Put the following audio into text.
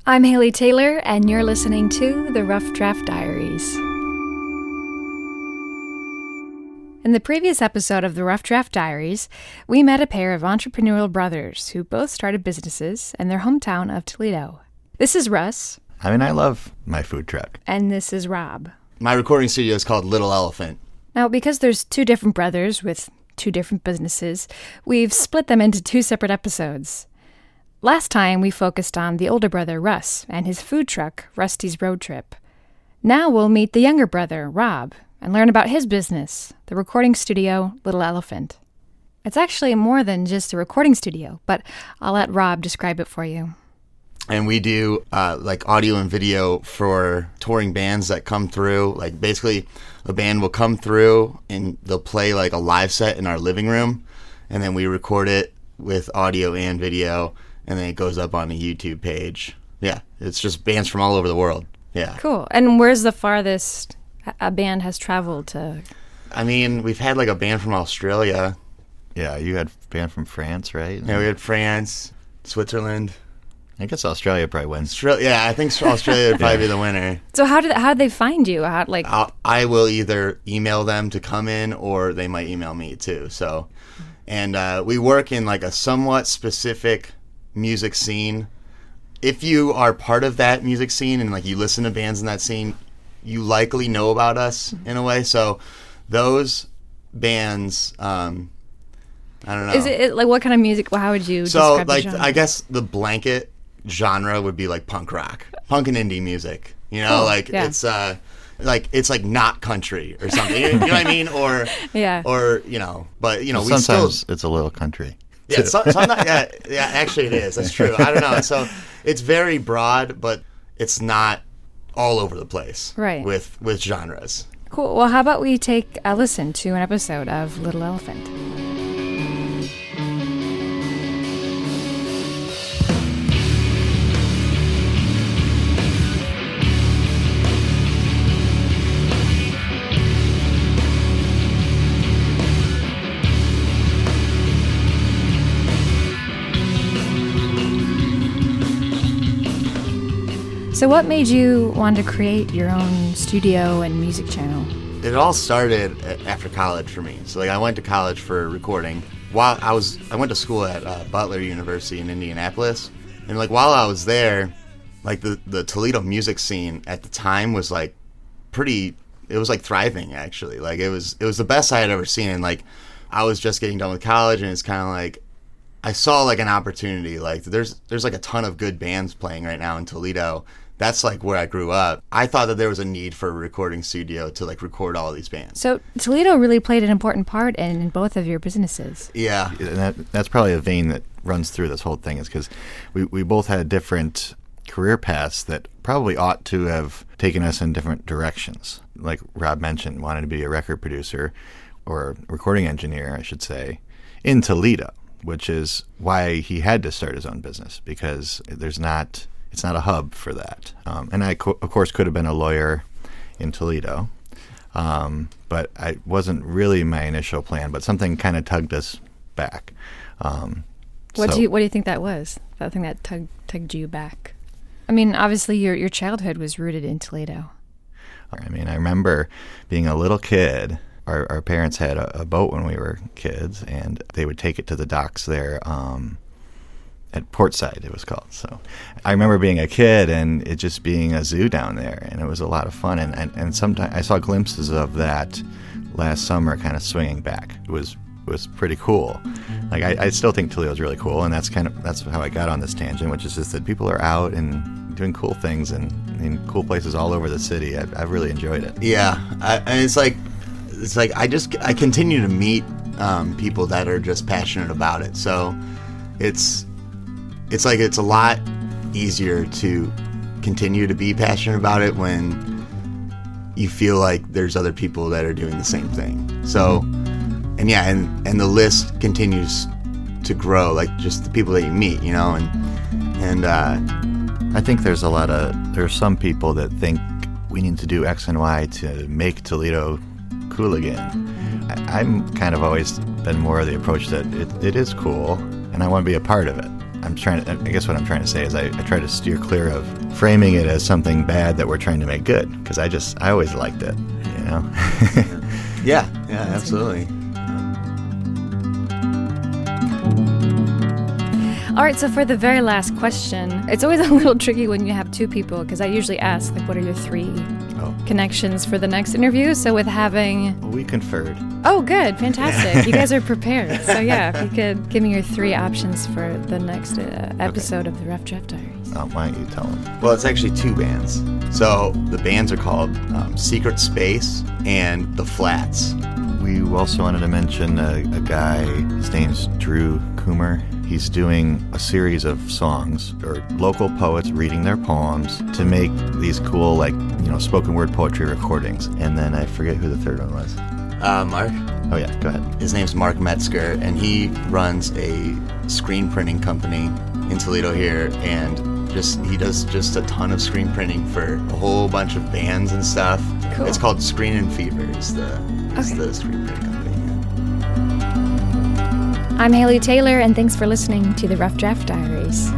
I'm Haley Taylor, and you're listening to The Rough Draft Diaries. In the previous episode of The Rough Draft Diaries, we met a pair of entrepreneurial brothers who both started businesses in their hometown of Toledo. This is Russ. I love my food truck. And this is Rob. My recording studio is called Little Elephant. Now, because there's two different brothers with two different businesses, we've split them into two separate episodes. Last time, we focused on the older brother, Russ, and his food truck, Rusty's Road Trip. Now we'll meet the younger brother, Rob, and learn about his business, the recording studio, Little Elephant. It's actually more than just a recording studio, but I'll let Rob describe it for you. And we do like audio and video for touring bands that come through. Like basically a band will come through and they'll play like a live set in our living room, and then we record it with audio and video, and then it goes up on the YouTube page. Yeah, it's just bands from all over the world. Yeah. Cool. And where's the farthest a band has traveled to? I mean, we've had like a band from Australia. Yeah, you had a band from France, right? Yeah, we had France, Switzerland. I guess Australia probably wins. Yeah, I think Australia would probably be the winner. So how did they find you? I will either email them to come in, or they might email me too. So, and we work in like a somewhat specific music scene. If you are part of that music scene and like you listen to bands in that scene, you likely know about us in a way. So those bands, I don't know. Is it like what kind of music? How would you describe the genre? I guess the blanket genre would be like punk rock, punk and indie music. You know, cool. It's like not country or something. You know what I mean? Or yeah. Or you know, but you know, well, sometimes it's a little country. Yeah, yeah, actually it is. That's true. I don't know. So it's very broad, but it's not all over the place. Right. With genres. Cool. Well, how about we take a listen to an episode of Little Elephant? So what made you want to create your own studio and music channel? It all started after college for me. So like I went to college for recording. I went to school at Butler University in Indianapolis, and like while I was there, like the Toledo music scene at the time was like it was like thriving actually. Like it was the best I had ever seen. And like I was just getting done with college, and it's kind of like I saw like an opportunity. Like there's like a ton of good bands playing right now in Toledo. That's like where I grew up. I thought that there was a need for a recording studio to like record all these bands. So Toledo really played an important part in both of your businesses. Yeah. And that's probably a vein that runs through this whole thing, is because we both had different career paths that probably ought to have taken us in different directions. Like Rob mentioned, wanted to be a record producer or recording engineer, I should say, in Toledo, which is why he had to start his own business, because it's not a hub for that. And I, of course, could have been a lawyer in Toledo, but it wasn't really my initial plan, but something kind of tugged us back. What do you think that was, that thing that tugged you back? I mean, obviously your childhood was rooted in Toledo. I mean, I remember being a little kid. Our parents had a boat when we were kids, and they would take it to the docks there at Portside, it was called. So I remember being a kid and it just being a zoo down there, and it was a lot of fun. And sometimes I saw glimpses of that last summer, kind of swinging back. It was pretty cool. Like I still think Toledo's really cool, and that's how I got on this tangent, which is just that people are out and doing cool things and in cool places all over the city. I've really enjoyed it. Yeah, and it's like I continue to meet people that are just passionate about it. So it's a lot easier to continue to be passionate about it when you feel like there's other people that are doing the same thing. So, and yeah, and the list continues to grow, like just the people that you meet, you know, and I think there's some people that think we need to do X and Y to make Toledo cool again. I'm kind of always been more of the approach that it is cool, and I want to be a part of it. I guess what I'm trying to say is I try to steer clear of framing it as something bad that we're trying to make good, because I always liked it, you know? Yeah, absolutely. All right, so for the very last question, it's always a little tricky when you have two people, because I usually ask, like, what are your three connections for the next interview? So with having... Well, we conferred. Oh, good. Fantastic. You guys are prepared. So yeah, if you could give me your three options for the next episode of the Rough Draft Diaries. Why don't you tell them? Well, it's actually two bands. So the bands are called Secret Space and The Flats. We also wanted to mention a guy, his name's Drew Coomer. He's doing a series of songs, or local poets reading their poems to make these cool, like, you know, spoken word poetry recordings. And then I forget who the third one was. Mark. Oh yeah, go ahead. His name's Mark Metzger, and he runs a screen printing company in Toledo here, and he does just a ton of screen printing for a whole bunch of bands and stuff. Cool. It's called Screen and Fever is the screen printing company. I'm Haley Taylor, and thanks for listening to the Rough Draft Diaries.